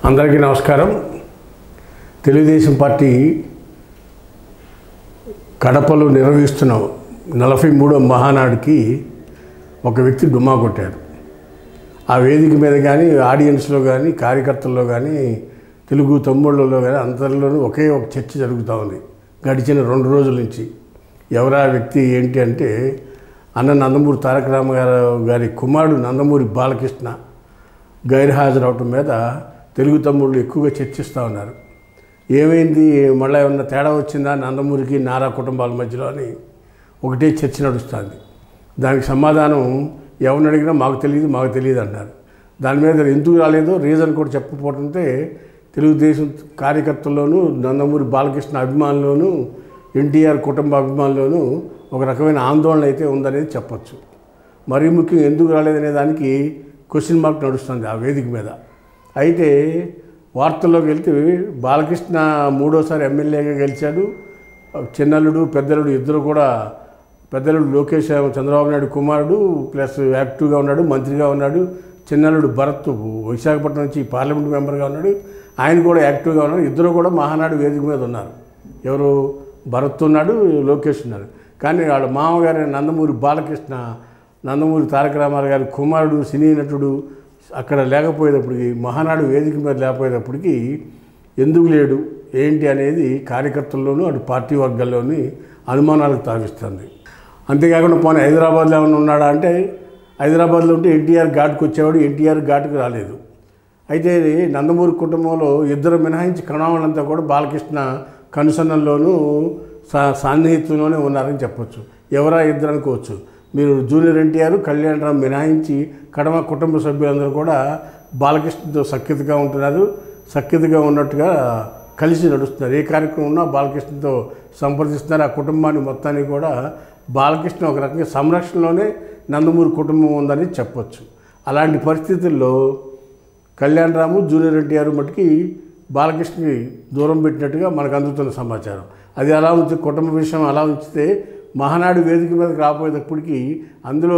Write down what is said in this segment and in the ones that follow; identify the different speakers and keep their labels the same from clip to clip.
Speaker 1: అందరికీ నమస్కారం. తెలుగుదేశం పార్టీ కడపలో నిర్వహిస్తున్న 43వ మహానాడుకి ఒక వ్యక్తి డుమ్మా కొట్టారు. ఆ వేదిక మీద కానీ ఆడియన్స్లో కానీ కార్యకర్తల్లో కానీ తెలుగు తమ్ముళ్ళలో కానీ అందరిలోనూ ఒకే ఒక చర్చ జరుగుతూ ఉంది గడిచిన 2 రోజుల నుంచి. ఎవరా వ్యక్తి ఏంటి అంటే అన్న నందమూరి తారక రామారావు గారి కుమారుడు నందమూరి బాలకృష్ణ గైర్హాజరవటం మీద తెలుగు తమ్ముళ్ళు ఎక్కువగా చర్చిస్తూ ఉన్నారు. ఏమైంది, మళ్ళీ ఏమన్నా తేడా వచ్చిందా నందమూరికి నారా కుటుంబాల మధ్యలో అని ఒకటే చర్చ నడుస్తుంది. దానికి సమాధానం ఎవరిని అడిగినా మాకు తెలియదు అన్నారు. దాని మీద ఎందుకు రాలేదో రీజన్ కూడా చెప్పకపోవడంతో తెలుగుదేశం కార్యకర్తల్లోనూ నందమూరి బాలకృష్ణ అభిమానుల్లోనూ ఎన్టీఆర్ కుటుంబ అభిమానుల్లోనూ ఒక రకమైన ఆందోళన అయితే ఉందనేది చెప్పచ్చు. మరీ ముఖ్యంగా ఎందుకు రాలేదనే దానికి క్వశ్చన్ మార్క్ నడుస్తుంది ఆ వేదిక మీద. అయితే వార్తల్లోకి వెళ్తే బాలకృష్ణ 3వసారి ఎమ్మెల్యేగా గెలిచాడు. చిన్నల్లుడు పెద్దలుడు ఇద్దరు కూడా, పెద్దలుడు లోకేష్ చంద్రబాబు నాయుడు కుమారుడు ప్లస్ యాక్టివ్గా ఉన్నాడు, మంత్రిగా ఉన్నాడు. చిన్నల్లుడు భరత్ విశాఖపట్నం నుంచి పార్లమెంట్ మెంబర్గా ఉన్నాడు, ఆయన కూడా యాక్టివ్గా ఉన్నాడు. ఇద్దరు కూడా మహానాడు వేదిక మీద ఉన్నారు. ఎవరు, భరత్ ఉన్నాడు, లోకేష్ ఉన్నారు. కానీ వాళ్ళ మామగారి నందమూరి బాలకృష్ణ, నందమూరి తారక రామారావు గారి కుమారుడు, సినీ నటుడు అక్కడ లేకపోయేటప్పటికి, మహానాడు వేదిక మీద లేకపోయేటప్పటికి ఎందుకు లేడు ఏంటి అనేది కార్యకర్తల్లోనూ అటు పార్టీ వర్గాల్లోని అనుమానాలకు తావిస్తుంది. అంతేకాకుండా పోనీ హైదరాబాద్లో ఏమైనా ఉన్నాడా అంటే హైదరాబాద్లో ఉంటే ఎన్టీఆర్ ఘాట్కి వచ్చేవాడు, ఎన్టీఆర్ ఘాట్కి రాలేదు. అయితే నందమూరి కుటుంబంలో ఇద్దరు మినహాయించి కణాలంతా కూడా బాలకృష్ణ కనుసన్నల్లోనూ సాన్నిహిత్యంలోనే ఉన్నారని చెప్పొచ్చు. ఎవరా ఇద్దరు అనుకోవచ్చు. మీరు జూనియర్ ఎన్టీఆర్, కళ్యాణ్ రామ్ మినహాయించి కడమ కుటుంబ సభ్యులందరూ కూడా బాలకృష్ణతో సఖ్యతగా ఉంటున్నారు, సఖ్యతగా ఉన్నట్టుగా కలిసి నడుస్తున్నారు. ఏ కార్యక్రమం ఉన్నా బాలకృష్ణతో సంప్రదిస్తున్నారు. ఆ కుటుంబాన్ని మొత్తాన్ని కూడా బాలకృష్ణ ఒక రకంగా సంరక్షణలోనే నందమూరి కుటుంబం ఉందని చెప్పొచ్చు. అలాంటి పరిస్థితుల్లో కళ్యాణ్ రాము, జూనియర్ ఎన్టీఆర్ మటుకి బాలకృష్ణకి దూరం పెట్టినట్టుగా మనకు అందుతున్న సమాచారం. అది అలా ఉంచి, కుటుంబ విషయం అలా ఉంచితే మహానాడు వేదిక మీదకి రాపోయేటప్పటికి, అందులో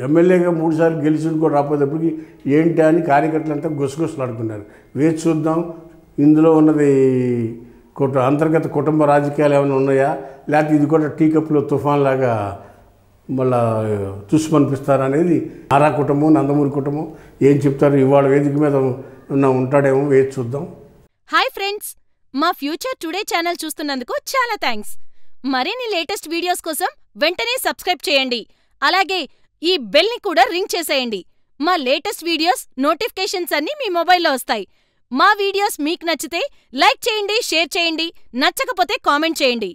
Speaker 1: ఎమ్మెల్యేగా 3 సార్లు గెలిచి కూడా రాపోయేటప్పటికి ఏంటి అని కార్యకర్తలంతా గుసగుసలాడుకున్నారు. వేచి చూద్దాం, ఇందులో ఉన్నది అంతర్గత కుటుంబ రాజకీయాలు ఏమైనా ఉన్నాయా, లేకపోతే ఇది కూడా టీ కప్పులో తుఫాన్ లాగా మళ్ళా చూసుమనిపిస్తారనేది నారా కుటుంబం, నందమూరి కుటుంబం ఏం చెప్తారు, ఇవాళ వేదిక మీద ఉంటాడేమో, వేచి చూద్దాం.
Speaker 2: హాయ్ ఫ్రెండ్స్, మా ఫ్యూచర్ టుడే ఛానల్ చూస్తున్నందుకు చాలా థ్యాంక్స్. మరిన్ని లేటెస్ట్ వీడియోస్ కోసం వెంటనే సబ్స్క్రైబ్ చేయండి. అలాగే ఈ బెల్ ని కూడా రింగ్ చేసేయండి. మా లేటెస్ట్ వీడియోస్ నోటిఫికేషన్స్ అన్నీ మీ మొబైల్లో వస్తాయి. మా వీడియోస్ మీకు నచ్చితే లైక్ చేయండి, షేర్ చేయండి, నచ్చకపోతే కామెంట్ చేయండి.